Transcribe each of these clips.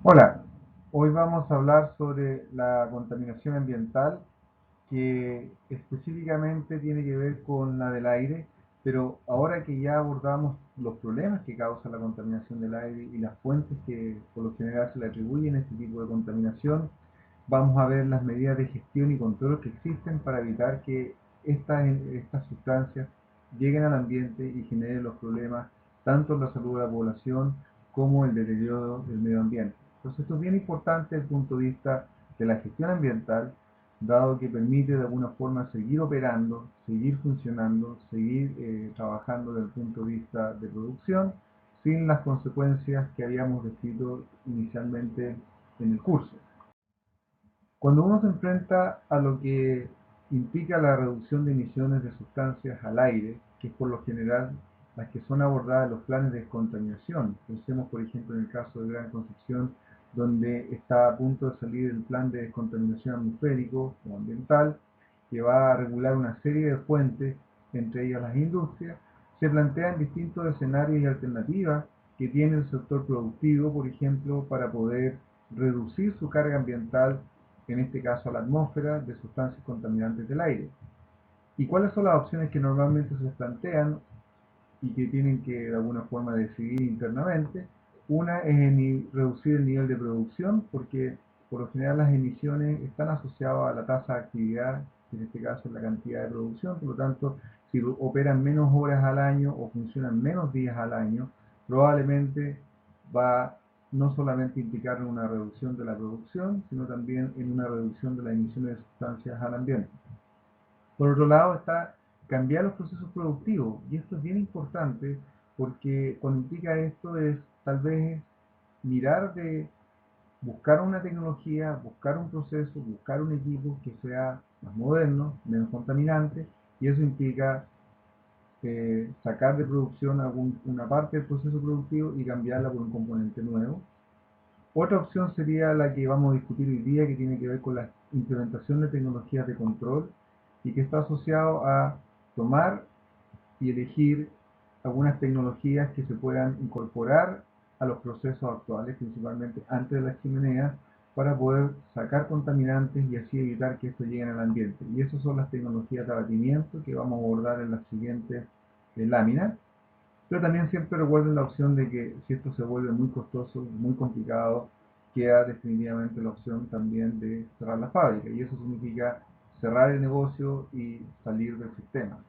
Hola, hoy vamos a hablar sobre la contaminación ambiental que específicamente tiene que ver con la del aire, pero ahora que ya abordamos los problemas que causa la contaminación del aire y las fuentes que por lo general se le atribuyen a este tipo de contaminación, vamos a ver las medidas de gestión y control que existen para evitar que estas sustancias lleguen al ambiente y generen los problemas tanto en la salud de la población como el deterioro del medio ambiente. Entonces esto es bien importante desde el punto de vista de la gestión ambiental, dado que permite de alguna forma seguir operando, seguir funcionando, seguir trabajando desde el punto de vista de producción, sin las consecuencias que habíamos descrito inicialmente en el curso. Cuando uno se enfrenta a lo que implica la reducción de emisiones de sustancias al aire, que es por lo general las que son abordadas en los planes de descontaminación, pensemos por ejemplo en el caso de Gran Concepción, donde está a punto de salir el plan de descontaminación atmosférico o ambiental, que va a regular una serie de fuentes, entre ellas las industrias, se plantean distintos escenarios y alternativas que tiene el sector productivo, por ejemplo, para poder reducir su carga ambiental, en este caso a la atmósfera, de sustancias contaminantes del aire. ¿Y cuáles son las opciones que normalmente se plantean y que tienen que de alguna forma decidir internamente? Una es reducir el nivel de producción, porque por lo general las emisiones están asociadas a la tasa de actividad, que en este caso es la cantidad de producción, por lo tanto, si operan menos horas al año o funcionan menos días al año, probablemente va no solamente implicar en una reducción de la producción, sino también en una reducción de las emisiones de sustancias al ambiente. Por otro lado está cambiar los procesos productivos, y esto es bien importante porque cuando implica esto es tal vez mirar de buscar una tecnología, buscar un proceso, buscar un equipo que sea más moderno, menos contaminante, y eso implica sacar de producción una parte del proceso productivo y cambiarla por un componente nuevo. Otra opción sería la que vamos a discutir hoy día, que tiene que ver con la implementación de tecnologías de control y que está asociado a tomar y elegir algunas tecnologías que se puedan incorporar a los procesos actuales, principalmente antes de las chimeneas, para poder sacar contaminantes y así evitar que estos lleguen al ambiente. Y esas son las tecnologías de abatimiento que vamos a abordar en las siguientes láminas. Pero también siempre recuerden la opción de que si esto se vuelve muy costoso, muy complicado, queda definitivamente la opción también de cerrar la fábrica. Y eso significa cerrar el negocio y salir del sistema.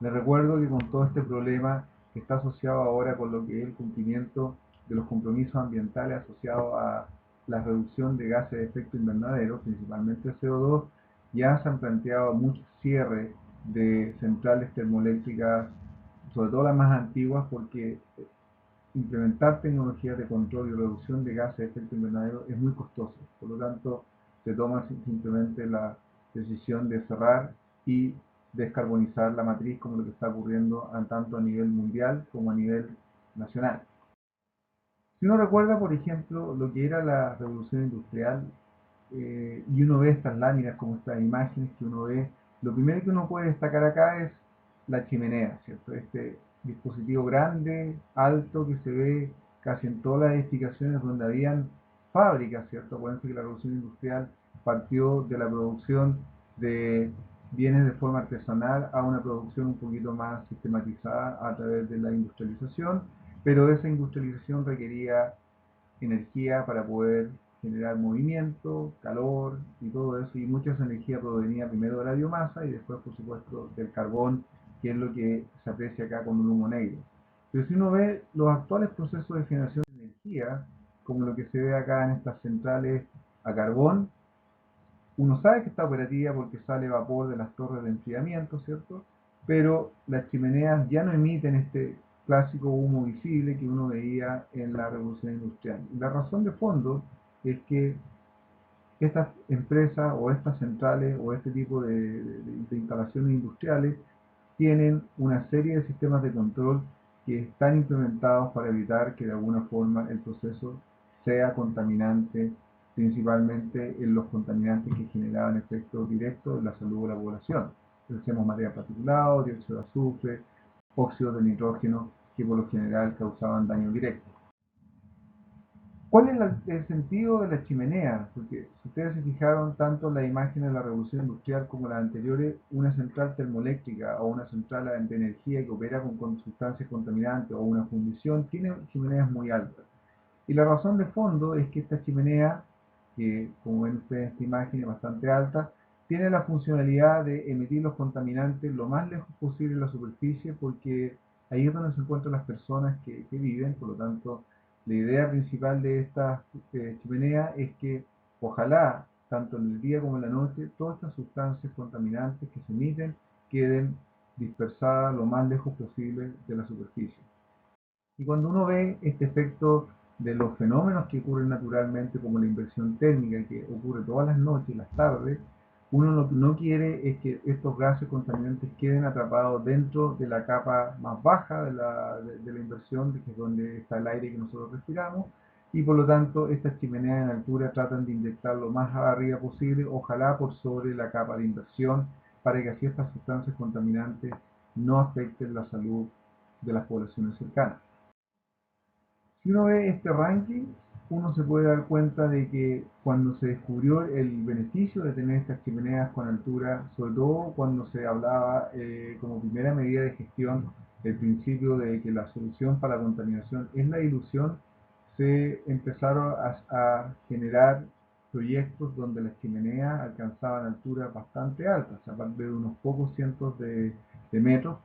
Les recuerdo que con todo este problema que está asociado ahora con lo que es el cumplimiento de los compromisos ambientales asociados a la reducción de gases de efecto invernadero, principalmente CO2, ya se han planteado muchos cierres de centrales termoeléctricas, sobre todo las más antiguas, porque implementar tecnologías de control y reducción de gases de efecto invernadero es muy costoso. Por lo tanto, se toma simplemente la decisión de cerrar y descarbonizar la matriz, como lo que está ocurriendo tanto a nivel mundial como a nivel nacional. Si uno recuerda, por ejemplo, lo que era la revolución industrial, y uno ve estas láminas como estas imágenes que uno ve, lo primero que uno puede destacar acá es la chimenea, ¿cierto? Este dispositivo grande, alto, que se ve casi en todas las edificaciones donde habían fábricas, ¿cierto? Acuérdense que la revolución industrial partió de la producción de bienes de forma artesanal a una producción un poquito más sistematizada a través de la industrialización, pero esa industrialización requería energía para poder generar movimiento, calor y todo eso, y mucha de esa energía provenía primero de la biomasa y después, por supuesto, del carbón, que es lo que se aprecia acá con un humo negro. Pero si uno ve los actuales procesos de generación de energía, como lo que se ve acá en estas centrales a carbón, uno sabe que está operativa porque sale vapor de las torres de enfriamiento, ¿cierto? Pero las chimeneas ya no emiten este clásico humo visible que uno veía en la revolución industrial. Y la razón de fondo es que estas empresas o estas centrales o este tipo de instalaciones industriales tienen una serie de sistemas de control que están implementados para evitar que de alguna forma el proceso sea contaminante, principalmente en los contaminantes que generaban efectos directos en la salud de la población. Pensemos materia particulada, dióxido de azufre, óxidos de nitrógeno, que por lo general causaban daño directo. ¿Cuál es el sentido de la chimenea? Porque si ustedes se fijaron tanto en la imagen de la revolución industrial como las anteriores, una central termoeléctrica o una central de energía que opera con sustancias contaminantes o una fundición tiene chimeneas muy altas. Y la razón de fondo es que esta chimenea, que como ven ustedes en esta imagen es bastante alta, tiene la funcionalidad de emitir los contaminantes lo más lejos posible de la superficie, porque ahí es donde se encuentran las personas que viven. Por lo tanto, la idea principal de esta chimenea es que ojalá, tanto en el día como en la noche, todas estas sustancias contaminantes que se emiten queden dispersadas lo más lejos posible de la superficie. Y cuando uno ve este efecto de los fenómenos que ocurren naturalmente, como la inversión térmica, que ocurre todas las noches y las tardes, uno lo que no quiere es que estos gases contaminantes queden atrapados dentro de la capa más baja de la inversión, que es donde está el aire que nosotros respiramos, y por lo tanto estas chimeneas en altura tratan de inyectar lo más arriba posible, ojalá por sobre la capa de inversión, para que así estas sustancias contaminantes no afecten la salud de las poblaciones cercanas. Si uno ve este ranking, uno se puede dar cuenta de que cuando se descubrió el beneficio de tener estas chimeneas con altura, sobre todo cuando se hablaba como primera medida de gestión del principio de que la solución para la contaminación es la dilución, se empezaron a generar proyectos donde las chimeneas alcanzaban alturas bastante altas, a partir de unos pocos cientos de metros.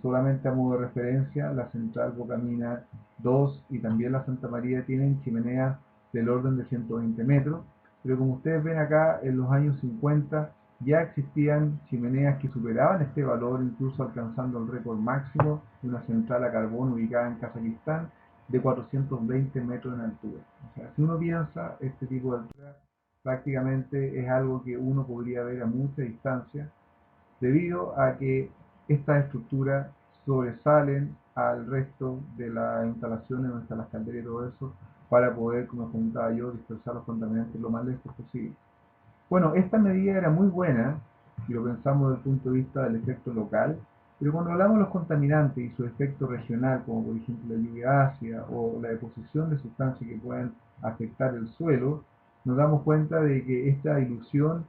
Solamente a modo de referencia, la central Bocamina 2 y también la Santa María tienen chimeneas del orden de 120 metros, pero como ustedes ven acá, en los años 50 ya existían chimeneas que superaban este valor, incluso alcanzando el récord máximo de una central a carbón ubicada en Kazajistán de 420 metros en altura. O sea, si uno piensa, este tipo de altura prácticamente es algo que uno podría ver a mucha distancia, debido a que estas estructuras sobresalen al resto de las instalaciones donde están las calderas y todo eso, para poder, como comentaba yo, dispersar los contaminantes lo más lejos posible. Bueno, esta medida era muy buena, si lo pensamos desde el punto de vista del efecto local, pero cuando hablamos de los contaminantes y su efecto regional, como por ejemplo la lluvia ácida o la deposición de sustancias que pueden afectar el suelo, nos damos cuenta de que esta dilución,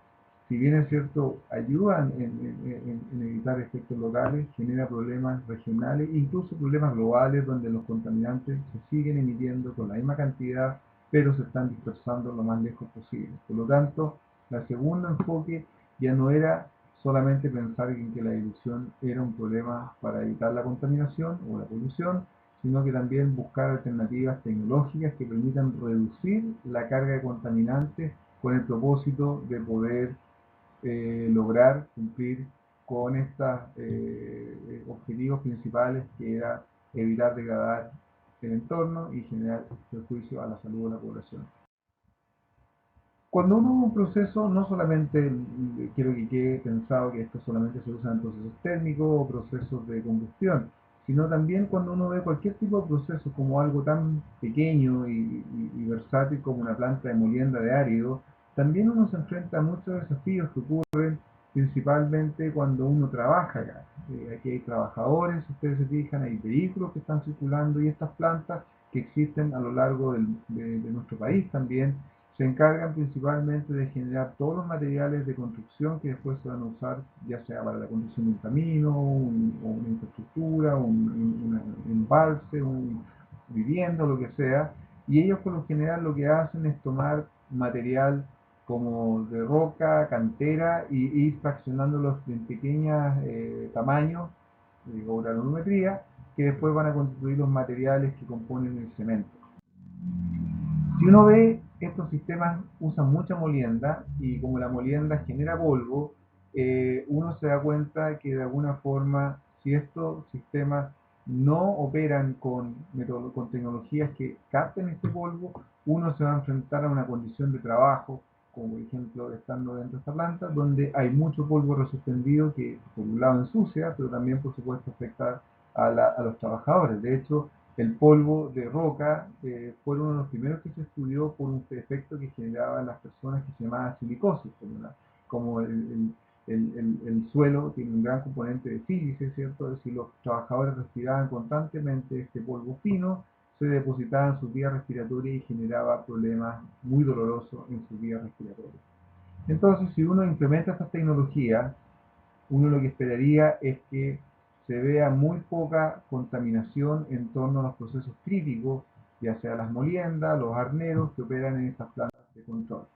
si bien es cierto, ayuda en evitar efectos locales, genera problemas regionales e incluso problemas globales donde los contaminantes se siguen emitiendo con la misma cantidad, pero se están dispersando lo más lejos posible. Por lo tanto, el segundo enfoque ya no era solamente pensar en que la dilución era un problema para evitar la contaminación o la polución, sino que también buscar alternativas tecnológicas que permitan reducir la carga de contaminantes con el propósito de poder lograr cumplir con estos objetivos principales, que era evitar degradar el entorno y generar perjuicio a la salud de la población. Cuando uno un proceso, no solamente quiero que quede pensado que esto solamente se usa en procesos térmicos o procesos de combustión, sino también cuando uno ve cualquier tipo de proceso como algo tan pequeño y versátil como una planta de molienda de árido, también uno se enfrenta a muchos desafíos que ocurren principalmente cuando uno trabaja acá. Aquí hay trabajadores, si ustedes se fijan, hay vehículos que están circulando y estas plantas que existen a lo largo de nuestro país también se encargan principalmente de generar todos los materiales de construcción que después se van a usar, ya sea para la construcción de un camino, una infraestructura, un embalse, una vivienda, lo que sea. Y ellos por lo general lo que hacen es tomar material como de roca, cantera, y ir fraccionándolos en pequeños tamaños o granulometría, que después van a constituir los materiales que componen el cemento. Si uno ve, estos sistemas usan mucha molienda y como la molienda genera polvo, uno se da cuenta que de alguna forma, si estos sistemas no operan con tecnologías que capten este polvo, uno se va a enfrentar a una condición de trabajo, como por ejemplo estando dentro de esta planta, donde hay mucho polvo resuspendido que por un lado ensucia, pero también por supuesto afecta a los trabajadores. De hecho, el polvo de roca fue uno de los primeros que se estudió por un efecto que generaban las personas que se llamaba silicosis, como el suelo tiene un gran componente de sílice, ¿cierto? Es decir, los trabajadores respiraban constantemente este polvo fino, se depositaba en sus vías respiratorias y generaba problemas muy dolorosos en sus vías respiratorias. Entonces, si uno implementa estas tecnologías, uno lo que esperaría es que se vea muy poca contaminación en torno a los procesos críticos, ya sea las moliendas, los arneros que operan en estas plantas de control.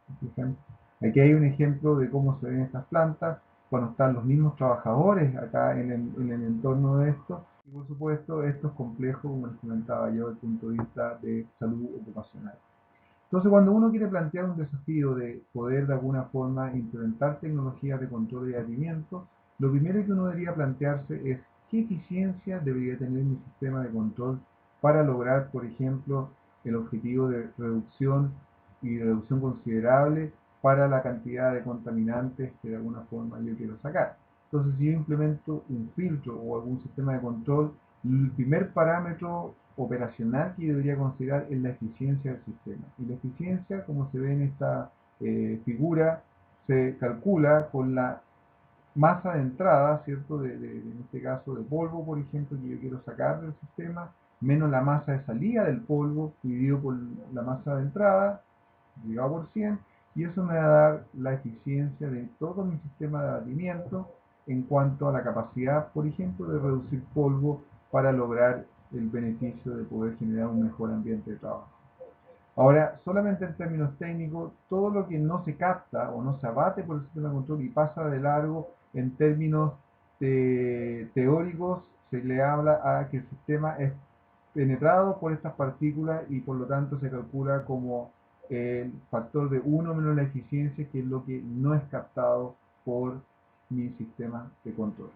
Aquí hay un ejemplo de cómo se ven estas plantas cuando están los mismos trabajadores acá en el entorno de esto. Y por supuesto, esto es complejo, como les comentaba yo, desde el punto de vista de salud ocupacional. Entonces, cuando uno quiere plantear un desafío de poder de alguna forma implementar tecnologías de control y alimento, lo primero que uno debería plantearse es qué eficiencia debería tener mi sistema de control para lograr, por ejemplo, el objetivo de reducción y reducción considerable para la cantidad de contaminantes que de alguna forma yo quiero sacar. Entonces, si yo implemento un filtro o algún sistema de control, el primer parámetro operacional que yo debería considerar es la eficiencia del sistema. Y la eficiencia, como se ve en esta figura, se calcula con la masa de entrada, ¿cierto? En este caso de polvo, por ejemplo, que yo quiero sacar del sistema, menos la masa de salida del polvo, dividido por la masa de entrada, dividido por 100, y eso me va a dar la eficiencia de todo mi sistema de abatimiento en cuanto a la capacidad, por ejemplo, de reducir polvo para lograr el beneficio de poder generar un mejor ambiente de trabajo. Ahora, solamente en términos técnicos, todo lo que no se capta o no se abate por el sistema de control y pasa de largo en términos teóricos, se le habla a que el sistema es penetrado por estas partículas y por lo tanto se calcula como el factor de 1 menos la eficiencia, que es lo que no es captado por mi sistema de control.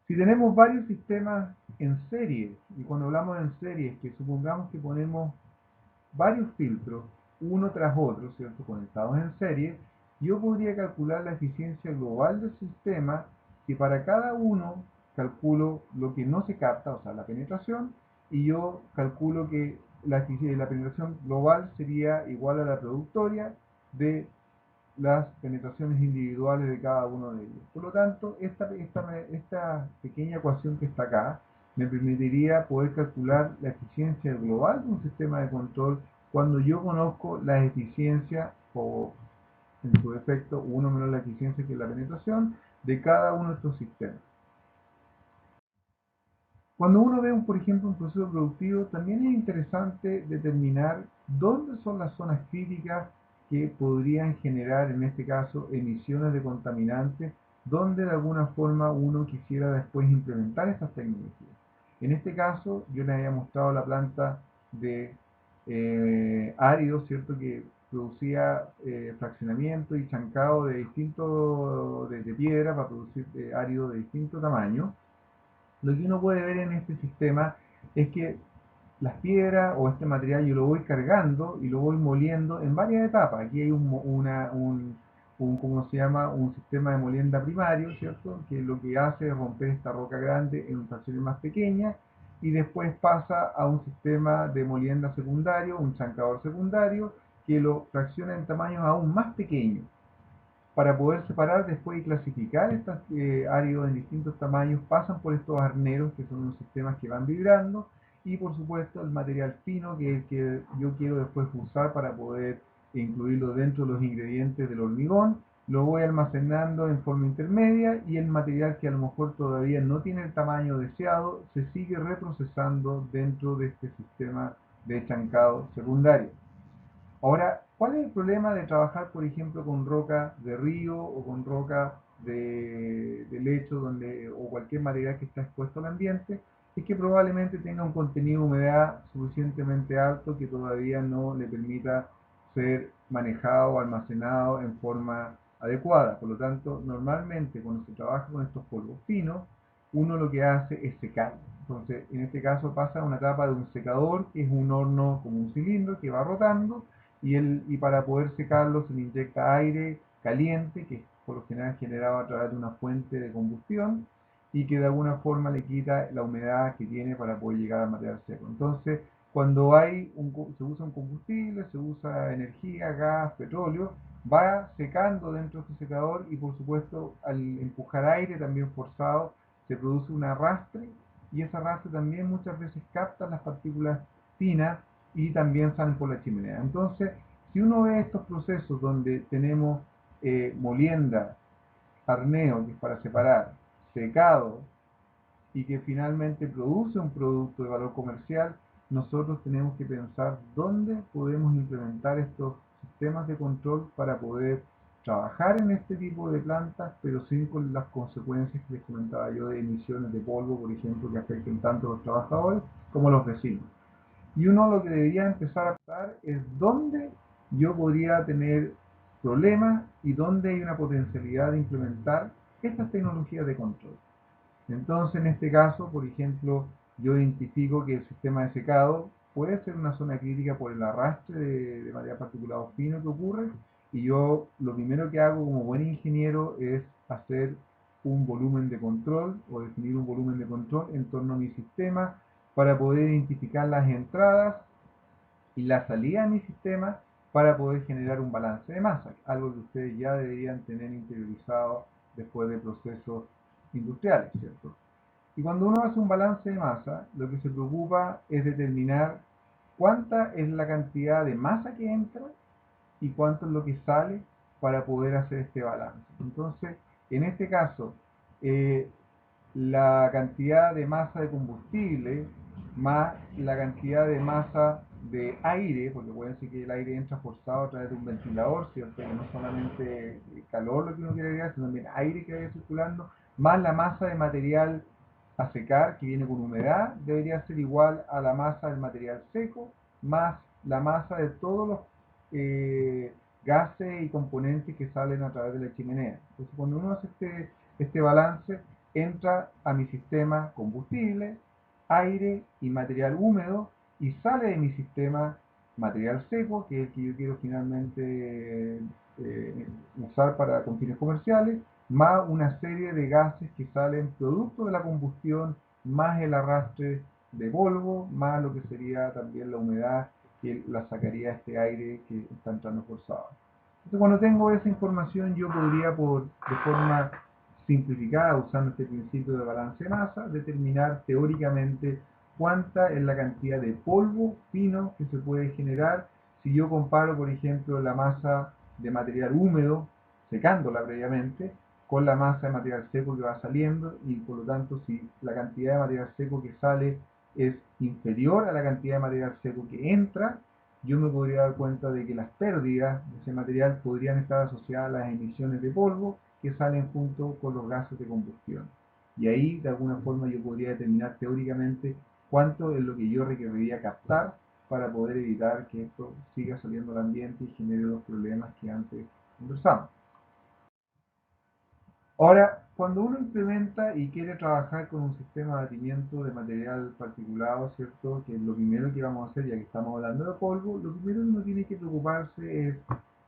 Si tenemos varios sistemas en serie, y cuando hablamos en serie es que supongamos que ponemos varios filtros, uno tras otro, ¿cierto? Conectados en serie, yo podría calcular la eficiencia global del sistema, que para cada uno calculo lo que no se capta, o sea, la penetración, y yo calculo que la penetración global sería igual a la productoria de las penetraciones individuales de cada uno de ellos. Por lo tanto, esta pequeña ecuación que está acá me permitiría poder calcular la eficiencia global de un sistema de control cuando yo conozco la eficiencia o en su defecto uno menos la eficiencia que es la penetración de cada uno de estos sistemas. Cuando uno ve, por ejemplo, un proceso productivo, también es interesante determinar dónde son las zonas críticas que podrían generar, en este caso, emisiones de contaminantes, donde de alguna forma uno quisiera después implementar estas tecnologías. En este caso, yo les había mostrado la planta de árido, ¿cierto?, que producía fraccionamiento y chancado de de piedra para producir árido de distinto tamaño. Lo que uno puede ver en este sistema es que las piedras o este material yo lo voy cargando y lo voy moliendo en varias etapas. Aquí hay ¿cómo se llama? Un sistema de molienda primario, ¿cierto? Que lo que hace es romper esta roca grande en fracciones más pequeñas y después pasa a un sistema de molienda secundario, un chancador secundario, que lo fracciona en tamaños aún más pequeños para poder separar después y clasificar estos áridos en distintos tamaños, pasan por estos arneros que son unos sistemas que van vibrando y por supuesto el material fino que es el que yo quiero después usar para poder incluirlo dentro de los ingredientes del hormigón, lo voy almacenando en forma intermedia y el material que a lo mejor todavía no tiene el tamaño deseado se sigue reprocesando dentro de este sistema de chancado secundario. Ahora, ¿cuál es el problema de trabajar, por ejemplo, con roca de río o con roca de lecho o cualquier material que está expuesto al ambiente? Es que probablemente tenga un contenido de humedad suficientemente alto que todavía no le permita ser manejado o almacenado en forma adecuada. Por lo tanto, normalmente cuando se trabaja con estos polvos finos, uno lo que hace es secar. Entonces, en este caso pasa a una etapa de un secador, que es un horno como un cilindro que va rotando y para poder secarlo se le inyecta aire caliente, que es por lo general generado a través de una fuente de combustión y que de alguna forma le quita la humedad que tiene para poder llegar al material seco. Entonces, cuando se usa un combustible, se usa energía, gas, petróleo, va secando dentro de este secador y por supuesto al empujar aire también forzado se produce un arrastre y ese arrastre también muchas veces capta las partículas finas y también salen por la chimenea. Entonces, si uno ve estos procesos donde tenemos molienda, arneo, que es para separar, secado, y que finalmente produce un producto de valor comercial, nosotros tenemos que pensar dónde podemos implementar estos sistemas de control para poder trabajar en este tipo de plantas, pero sin con las consecuencias que les comentaba yo de emisiones de polvo, por ejemplo, que afecten tanto a los trabajadores como a los vecinos. Y uno lo que debería empezar a pensar es dónde yo podría tener problemas y dónde hay una potencialidad de implementar estas tecnologías de control. Entonces, en este caso, por ejemplo, yo identifico que el sistema de secado puede ser una zona crítica por el arrastre de material particulado fino que ocurre, y yo lo primero que hago como buen ingeniero es hacer un volumen de control o definir un volumen de control en torno a mi sistema para poder identificar las entradas y la salida de mi sistema para poder generar un balance de masa, algo que ustedes ya deberían tener interiorizado después de procesos industriales, ¿cierto? Y cuando uno hace un balance de masa, lo que se preocupa es determinar cuánta es la cantidad de masa que entra y cuánto es lo que sale para poder hacer este balance. Entonces, en este caso, eh, la cantidad de masa de combustible más la cantidad de masa de aire, porque pueden decir que el aire entra forzado a través de un ventilador, ¿cierto? Que no solamente calor lo que uno quiere agregar, sino también aire que vaya circulando, más la masa de material a secar que viene con humedad, debería ser igual a la masa del material seco, más la masa de todos los gases y componentes que salen a través de la chimenea. Entonces, cuando uno hace este balance, entra a mi sistema combustible, aire y material húmedo, y sale de mi sistema material seco, que es el que yo quiero finalmente usar para con fines comerciales, más una serie de gases que salen producto de la combustión, más el arrastre de polvo, más lo que sería también la humedad que la sacaría de este aire que está entrando forzado. Entonces, cuando tengo esa información, yo podría, de forma simplificada, usando este principio de balance de masa, determinar teóricamente cuánta es la cantidad de polvo fino que se puede generar si yo comparo, por ejemplo, la masa de material húmedo, secándola previamente, con la masa de material seco que va saliendo, y por lo tanto, si la cantidad de material seco que sale es inferior a la cantidad de material seco que entra, yo me podría dar cuenta de que las pérdidas de ese material podrían estar asociadas a las emisiones de polvo que salen junto con los gases de combustión. Y ahí, de alguna forma, yo podría determinar teóricamente cuánto es lo que yo requeriría captar para poder evitar que esto siga saliendo al ambiente y genere los problemas que antes conversamos. Ahora, cuando uno implementa y quiere trabajar con un sistema de batimiento de material particulado, ¿cierto? Que es lo primero que vamos a hacer, ya que estamos hablando de polvo, lo primero que uno tiene que preocuparse es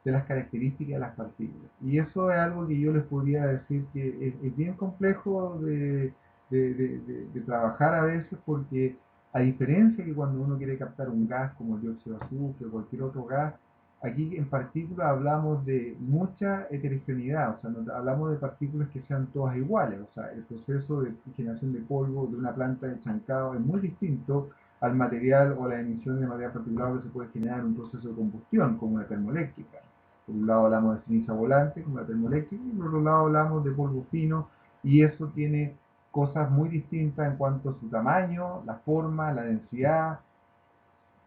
de las características de las partículas. Y eso es algo que yo les podría decir que es bien complejo de trabajar a veces, porque a diferencia que cuando uno quiere captar un gas como el dióxido de azufre o cualquier otro gas, aquí en partículas hablamos de mucha heterogeneidad, o sea, no hablamos de partículas que sean todas iguales, o sea, el proceso de generación de polvo de una planta de chancado es muy distinto al material o la emisión de material particulado que se puede generar en un proceso de combustión, como una termoeléctrica. Por un lado hablamos de ceniza volante, como la termoeléctrica, y por otro lado hablamos de polvo fino, y eso tiene cosas muy distintas en cuanto a su tamaño, la forma, la densidad,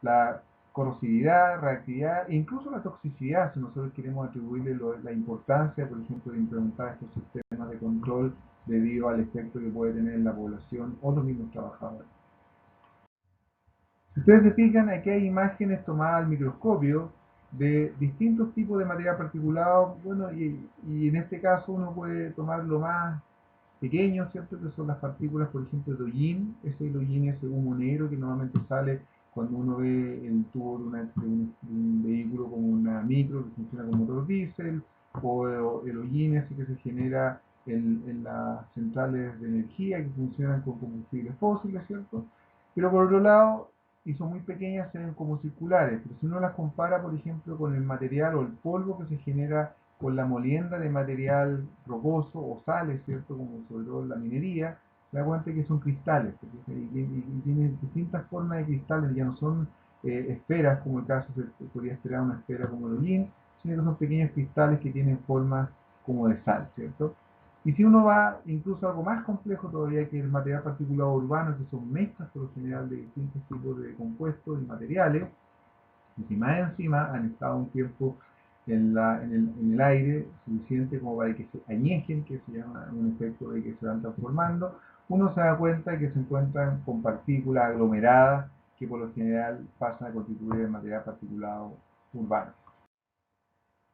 la corrosividad, reactividad e incluso la toxicidad, si nosotros queremos atribuirle la importancia, por ejemplo, de implementar estos sistemas de control debido al efecto que puede tener en la población o los mismos trabajadores. Si ustedes se fijan, aquí hay imágenes tomadas al microscopio de distintos tipos de material particulado, bueno, y en este caso uno puede tomar lo más pequeño, ¿cierto? Que son las partículas, por ejemplo, de hollín. Ese hollín es el humo negro que normalmente sale cuando uno ve el tubo de un vehículo como una micro que funciona como motor diésel, o el hollín ese que se genera en las centrales de energía que funcionan con combustibles fósiles, ¿cierto? Pero por otro lado, y son muy pequeñas, se ven como circulares, pero si uno las compara, por ejemplo, con el material o el polvo que se genera con la molienda de material rocoso o sales, ¿cierto? Como sobre todo en la minería, se da cuenta que son cristales, y tienen distintas formas de cristales, ya no son esferas, como el caso se podría esperar una esfera como el hollín, sino que son pequeños cristales que tienen formas como de sal, ¿cierto? Y si uno va incluso a algo más complejo todavía, que es el material particulado urbano, que son mezclas por lo general de distintos tipos de compuestos y materiales, y si más encima han estado un tiempo en el aire suficiente como para que se añejen, que se llama un efecto de que se van transformando, uno se da cuenta que se encuentran con partículas aglomeradas que por lo general pasan a constituir el material particulado urbano.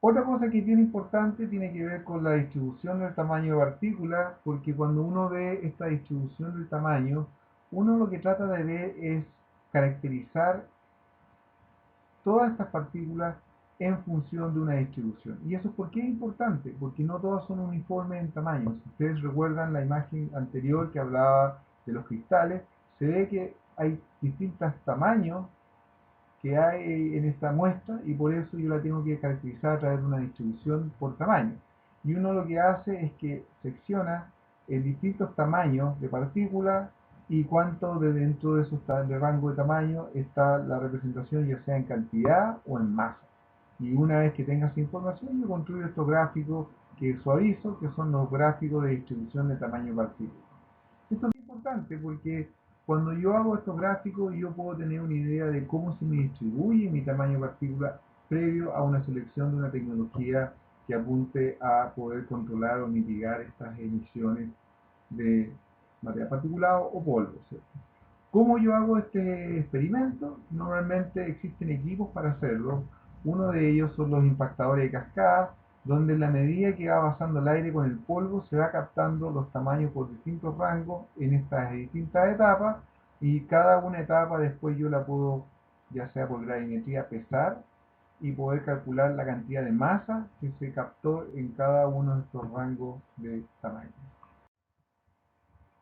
Otra cosa que tiene importante tiene que ver con la distribución del tamaño de partículas, porque cuando uno ve esta distribución del tamaño, uno lo que trata de ver es caracterizar todas estas partículas en función de una distribución. ¿Y eso por qué es importante? Porque no todas son uniformes en tamaño. Si ustedes recuerdan la imagen anterior que hablaba de los cristales, se ve que hay distintos tamaños que hay en esta muestra y por eso yo la tengo que caracterizar a través de una distribución por tamaño. Y uno lo que hace es que secciona en distintos tamaños de partículas y cuánto de dentro de esos de rango de tamaño está la representación, ya sea en cantidad o en masa. Y una vez que tenga esa información, yo construyo estos gráficos que suavizo, que son los gráficos de distribución de tamaño de partículas. Esto es importante porque cuando yo hago estos gráficos, yo puedo tener una idea de cómo se me distribuye mi tamaño de partícula previo a una selección de una tecnología que apunte a poder controlar o mitigar estas emisiones de material particulado o polvo, ¿cierto? ¿Cómo yo hago este experimento? Normalmente existen equipos para hacerlo. Uno de ellos son los impactadores de cascada, donde en la medida que va pasando el aire con el polvo se va captando los tamaños por distintos rangos en estas distintas etapas, y cada una etapa después yo la puedo, ya sea por gravimetría, pesar y poder calcular la cantidad de masa que se captó en cada uno de estos rangos de tamaño.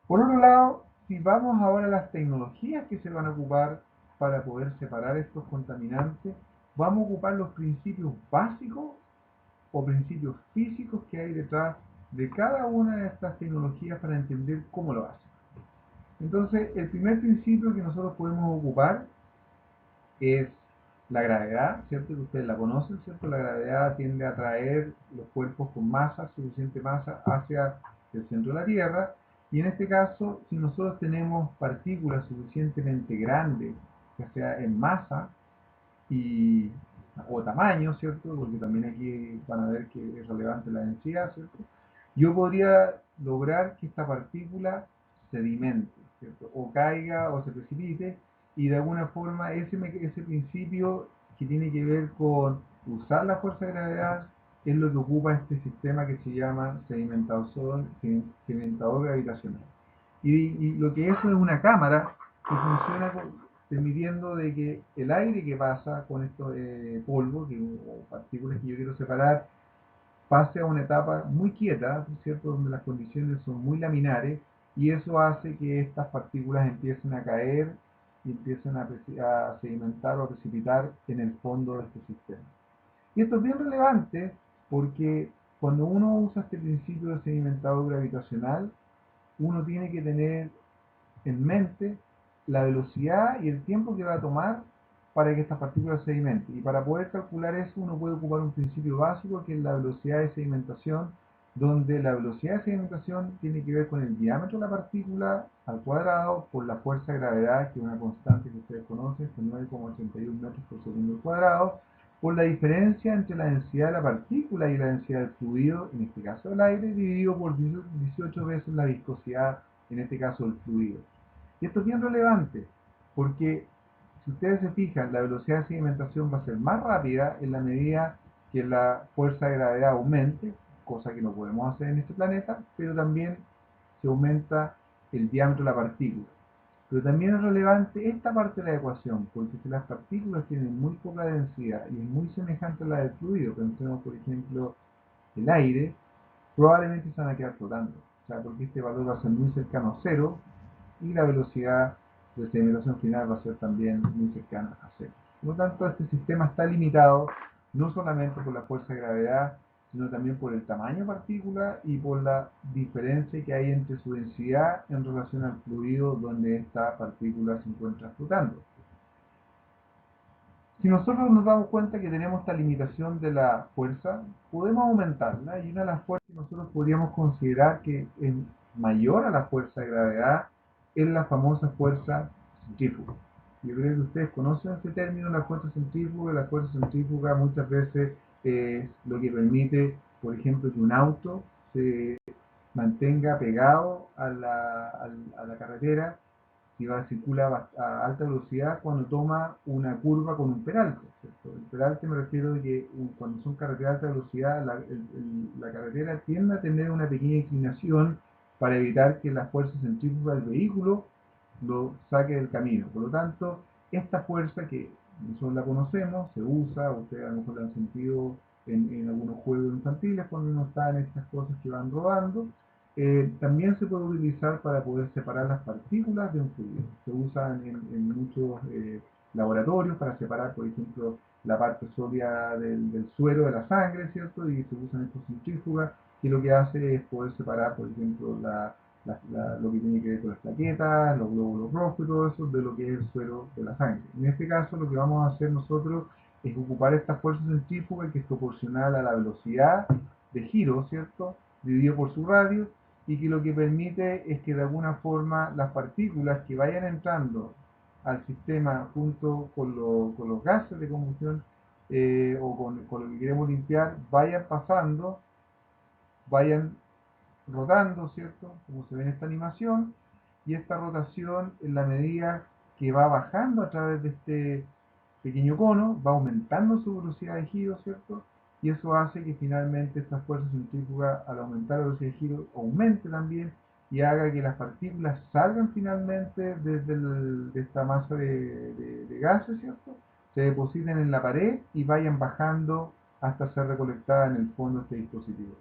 Por otro lado, si vamos ahora a las tecnologías que se van a ocupar para poder separar estos contaminantes, vamos a ocupar los principios básicos o principios físicos que hay detrás de cada una de estas tecnologías para entender cómo lo hacen. Entonces, el primer principio que nosotros podemos ocupar es la gravedad, ¿cierto? Que ustedes la conocen, ¿cierto? La gravedad tiende a atraer los cuerpos con masa, suficiente masa, hacia el centro de la Tierra. Y en este caso, si nosotros tenemos partículas suficientemente grandes, ya sea en masa y, o tamaño, ¿cierto? Porque también aquí van a ver que es relevante la densidad, ¿cierto? Yo podría lograr que esta partícula sedimente, ¿cierto? O caiga o se precipite, y de alguna forma ese principio que tiene que ver con usar la fuerza de gravedad es lo que ocupa este sistema que se llama sedimentador gravitacional. Y lo que eso es una cámara que funciona permitiendo de que el aire que pasa con estos polvos o partículas que yo quiero separar pase a una etapa muy quieta, ¿cierto? Donde las condiciones son muy laminares, y eso hace que estas partículas empiecen a caer y empiecen a sedimentar o a precipitar en el fondo de este sistema. Y esto es bien relevante porque cuando uno usa este principio de sedimentado gravitacional, uno tiene que tener en mente la velocidad y el tiempo que va a tomar para que estas partículas sedimenten. Y para poder calcular eso, uno puede ocupar un principio básico que es la velocidad de sedimentación, donde la velocidad de sedimentación tiene que ver con el diámetro de la partícula al cuadrado por la fuerza de gravedad, que es una constante que ustedes conocen, que es 9,81 metros por segundo al cuadrado, por la diferencia entre la densidad de la partícula y la densidad del fluido, en este caso del aire, dividido por 18 veces la viscosidad, en este caso del fluido. Y esto es bien relevante, porque si ustedes se fijan, la velocidad de sedimentación va a ser más rápida en la medida que la fuerza de gravedad aumente, cosa que no podemos hacer en este planeta, pero también se aumenta el diámetro de la partícula. Pero también es relevante esta parte de la ecuación, porque si las partículas tienen muy poca densidad y es muy semejante a la del fluido, pensemos por ejemplo el aire, probablemente se van a quedar flotando. O sea, porque este valor va a ser muy cercano a cero y la velocidad de sedimentación final va a ser también muy cercana a cero. Por lo tanto, este sistema está limitado no solamente por la fuerza de gravedad, sino también por el tamaño de partícula y por la diferencia que hay entre su densidad en relación al fluido donde esta partícula se encuentra flotando. Si nosotros nos damos cuenta que tenemos esta limitación de la fuerza, podemos aumentarla, y una de las fuerzas que nosotros podríamos considerar que es mayor a la fuerza de gravedad es la famosa fuerza centrífuga. Yo creo que ustedes conocen este término, la fuerza centrífuga. La fuerza centrífuga muchas veces es lo que permite, por ejemplo, que un auto se mantenga pegado a la carretera si circula a alta velocidad cuando toma una curva con un peralte, ¿cierto? El peralte me refiero a que cuando son carreteras de alta velocidad, la carretera tiende a tener una pequeña inclinación para evitar que la fuerza centrífuga del vehículo lo saque del camino. Por lo tanto, esta fuerza que nosotros la conocemos, se usa, ustedes a lo mejor la han sentido en algunos juegos infantiles cuando uno está en estas cosas que van rodando, también se puede utilizar para poder separar las partículas de un fluido. Se usan en muchos laboratorios para separar, por ejemplo, la parte sólida del suero de la sangre, ¿cierto? Y se usan estos centrífugas, que lo que hace es poder separar, por ejemplo, lo que tiene que ver con las plaquetas, los glóbulos rojos y todo eso, de lo que es el suero de la sangre. En este caso, lo que vamos a hacer nosotros es ocupar esta fuerza centrífuga, que es proporcional a la velocidad de giro, ¿cierto?, dividido por su radio, y que lo que permite es que de alguna forma las partículas que vayan entrando al sistema junto con los gases de combustión, o con lo que queremos limpiar, vayan pasando, vayan rotando, ¿cierto? Como se ve en esta animación, y esta rotación, en la medida que va bajando a través de este pequeño cono, va aumentando su velocidad de giro, ¿cierto? Y eso hace que finalmente esta fuerza centrífuga, al aumentar la velocidad de giro, aumente también y haga que las partículas salgan finalmente de esta masa de gases, ¿cierto? Se depositen en la pared y vayan bajando hasta ser recolectadas en el fondo de este dispositivo.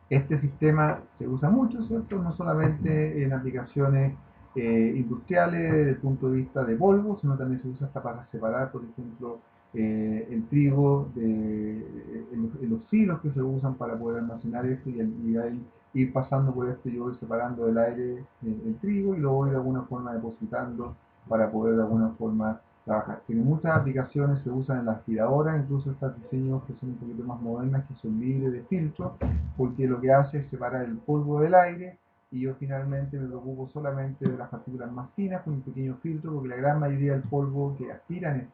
Este sistema se usa mucho, ¿cierto? No solamente en aplicaciones industriales desde el punto de vista de polvo, sino también se usa hasta para separar, por ejemplo, el trigo en los silos que se usan para poder almacenar esto, y ahí ir pasando por esto. Yo voy separando del aire el trigo y lo voy de alguna forma depositando para poder de alguna forma trabajar. Tiene muchas aplicaciones, se usan en la aspiradora, incluso estos diseños que son un poquito más modernas, que son libres de filtro, porque lo que hace es separar el polvo del aire, y yo finalmente me preocupo solamente de las partículas más finas con un pequeño filtro, porque la gran mayoría del polvo que aspiran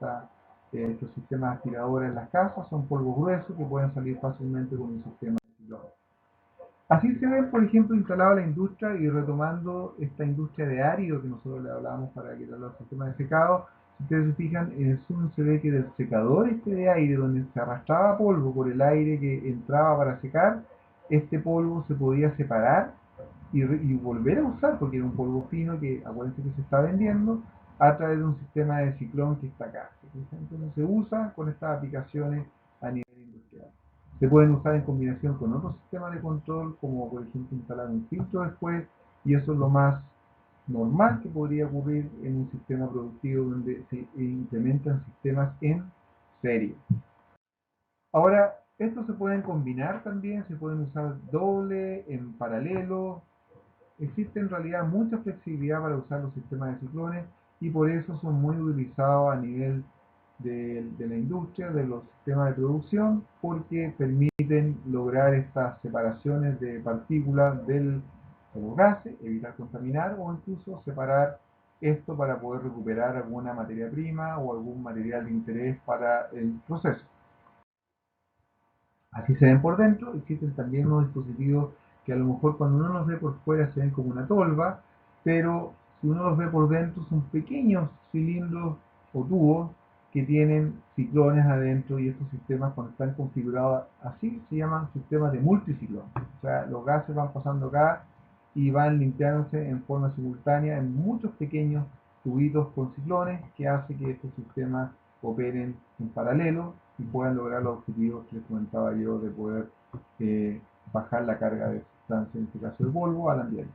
estos sistemas aspiradores en las casas son polvos gruesos que pueden salir fácilmente con un sistema de ciclón. Así se ve, por ejemplo, instalada la industria, y retomando esta industria de árido que nosotros le hablábamos para quitar los sistemas de secado. Si ustedes se fijan, en el zoom se ve que del secador este de aire, donde se arrastraba polvo por el aire que entraba para secar, este polvo se podía separar y volver a usar, porque era un polvo fino que, acuérdense que se está vendiendo, a través de un sistema de ciclón que está acá. Entonces se usa con estas aplicaciones a nivel industrial. Se pueden usar en combinación con otros sistemas de control, como por ejemplo instalar un filtro después, y eso es lo más normal que podría ocurrir en un sistema productivo donde se implementan sistemas en serie. Ahora, estos se pueden combinar también, se pueden usar doble, en paralelo. Existe en realidad mucha flexibilidad para usar los sistemas de ciclones, y por eso son muy utilizados a nivel de la industria, de los sistemas de producción, porque permiten lograr estas separaciones de partículas de los gases, evitar contaminar, o incluso separar esto para poder recuperar alguna materia prima o algún material de interés para el proceso. Así se ven por dentro. Existen también unos dispositivos que a lo mejor cuando uno los ve por fuera se ven como una tolva, pero si uno los ve por dentro son pequeños cilindros o tubos que tienen ciclones adentro, y estos sistemas, cuando están configurados así, se llaman sistemas de multiciclón. O sea, los gases van pasando acá y van limpiándose en forma simultánea en muchos pequeños tubitos con ciclones, que hace que estos sistemas operen en paralelo y puedan lograr los objetivos que les comentaba yo, de poder bajar la carga de sustancia, en este caso el polvo, al ambiente.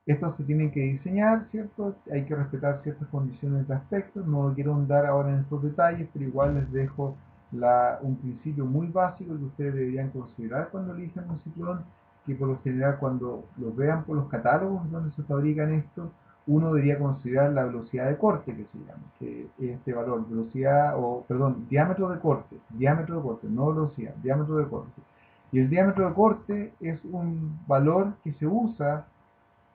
Estos se tienen que diseñar, ¿cierto? Hay que respetar ciertas condiciones de aspecto. No quiero andar ahora en estos detalles, pero igual les dejo un principio muy básico que ustedes deberían considerar cuando elijan un ciclón, que por lo general cuando los vean por los catálogos donde se fabrican estos, uno debería considerar la velocidad de corte que se llama, que es este valor, velocidad o, perdón, diámetro de corte, no velocidad, diámetro de corte. Y el diámetro de corte es un valor que se usa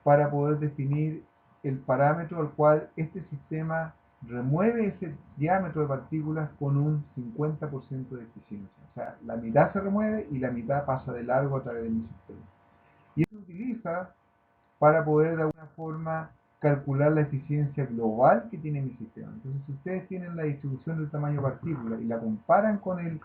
para poder definir el parámetro al cual este sistema remueve ese diámetro de partículas con un 50% de eficiencia. O sea, la mitad se remueve y la mitad pasa de largo a través de mi sistema. Y eso se utiliza para poder de alguna forma calcular la eficiencia global que tiene mi sistema. Entonces, si ustedes tienen la distribución del tamaño de partícula y la comparan con el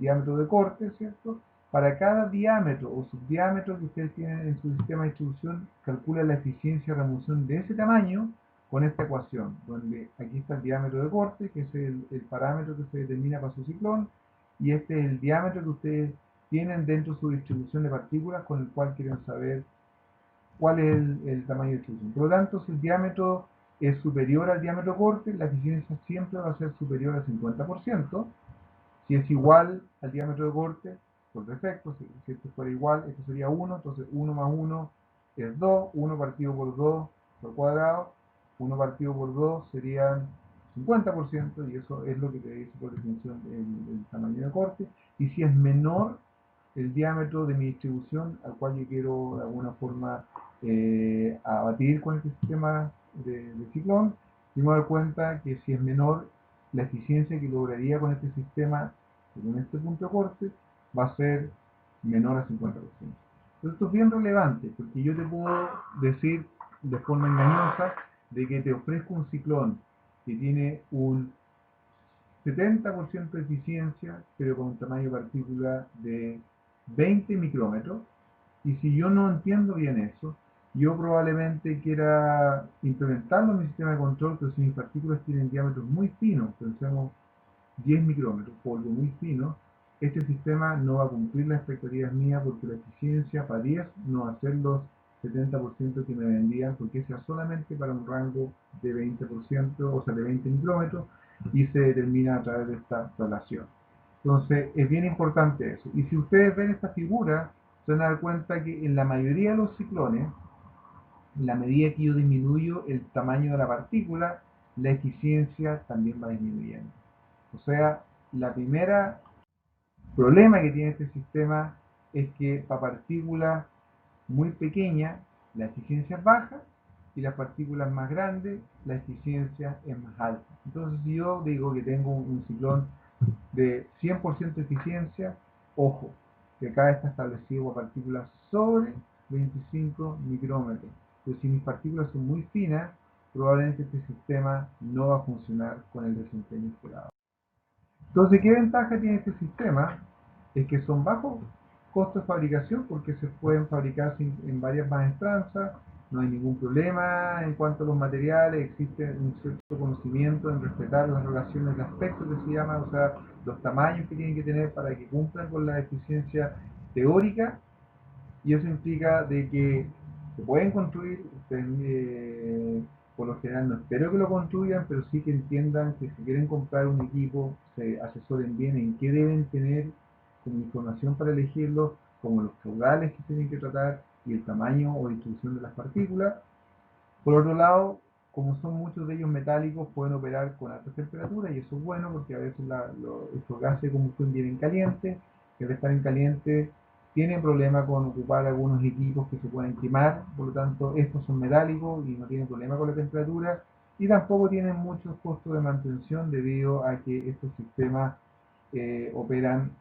diámetro de corte, ¿cierto? Para cada diámetro o subdiámetro que ustedes tienen en su sistema de distribución, calcula la eficiencia de remoción de ese tamaño con esta ecuación, donde aquí está el diámetro de corte, que es el parámetro que se determina para su ciclón, y este es el diámetro que ustedes tienen dentro de su distribución de partículas con el cual quieren saber cuál es el tamaño de distribución. Por lo tanto, si el diámetro es superior al diámetro corte, la eficiencia siempre va a ser superior al 50%. Si es igual al diámetro de corte, por defecto, si esto fuera igual, esto sería 1, entonces 1 más 1 es 2, 1 partido por 2 al cuadrado, 1 partido por 2 serían 50%, y eso es lo que te dice por definición el tamaño de corte. Y si es menor el diámetro de mi distribución al cual yo quiero de alguna forma abatir con este sistema de ciclón, y me doy cuenta que si es menor, la eficiencia que lograría con este sistema, con este punto de corte, va a ser menor a 50%. Entonces, esto es bien relevante, porque yo te puedo decir de forma engañosa de que te ofrezco un ciclón que tiene un 70% de eficiencia, pero con un tamaño de partícula de 20 micrómetros. Y si yo no entiendo bien eso, yo probablemente quiera implementarlo en mi sistema de control, pero si mis partículas tienen diámetros muy finos, pensemos 10 micrómetros, polvo muy fino, este sistema no va a cumplir las expectativas mías porque la eficiencia para 10 no va a ser los 70% que me vendían, porque sea solamente para un rango de 20%, o sea, de 20 micrómetros, y se determina a través de esta relación. Entonces, es bien importante eso. Y si ustedes ven esta figura, se van a dar cuenta que en la mayoría de los ciclones, en la medida que yo disminuyo el tamaño de la partícula, la eficiencia también va disminuyendo. O sea, la primera problema que tiene este sistema es que para partículas muy pequeñas la eficiencia es baja y las partículas más grandes la eficiencia es más alta. Entonces, si yo digo que tengo un ciclón de 100% de eficiencia, ojo, que acá está establecido para partículas sobre 25 micrómetros. Pero si mis partículas son muy finas, probablemente este sistema no va a funcionar con el desempeño esperado. Entonces, ¿qué ventaja tiene este sistema? Es que son bajos costos de fabricación porque se pueden fabricar en varias maestranzas, no hay ningún problema en cuanto a los materiales, existe un cierto conocimiento en respetar las relaciones de aspecto que se llama, o sea, los tamaños que tienen que tener para que cumplan con la eficiencia teórica, y eso implica de que se pueden construir, ustedes, por lo general no espero que lo construyan, pero sí que entiendan que si quieren comprar un equipo, se asesoren bien en qué deben tener como información para elegirlo, como los caudales que tienen que tratar y el tamaño o distribución de las partículas. Por otro lado, como son muchos de ellos metálicos, pueden operar con altas temperaturas, y eso es bueno porque a veces estos gases de combustión vienen calientes, que al estar en caliente tienen problema con ocupar algunos equipos que se pueden quemar, por lo tanto estos son metálicos y no tienen problema con la temperatura, y tampoco tienen muchos costos de mantención debido a que estos sistemas operan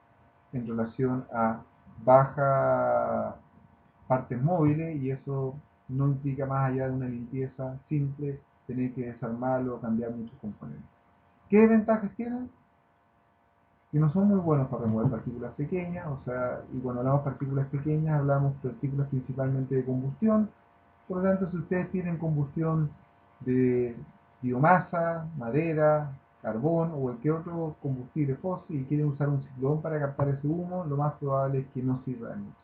en relación a baja partes móviles, y eso no implica, más allá de una limpieza simple, tener que desarmarlo o cambiar muchos componentes. ¿Qué ventajas tienen? Que no son muy buenos para remover partículas pequeñas, o sea, y cuando hablamos de partículas pequeñas hablamos de partículas principalmente de combustión. Por lo tanto, si ustedes tienen combustión de biomasa, madera, carbón o cualquier otro combustible fósil y quieren usar un ciclón para captar ese humo, lo más probable es que no sirva de mucho.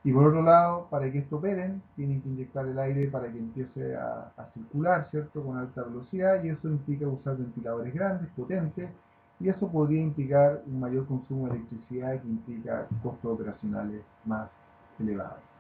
Y por otro lado, para que esto operen, tienen que inyectar el aire para que empiece a circular, ¿cierto?, con alta velocidad, y eso implica usar ventiladores grandes, potentes, y eso podría implicar un mayor consumo de electricidad que implica costos operacionales más elevados.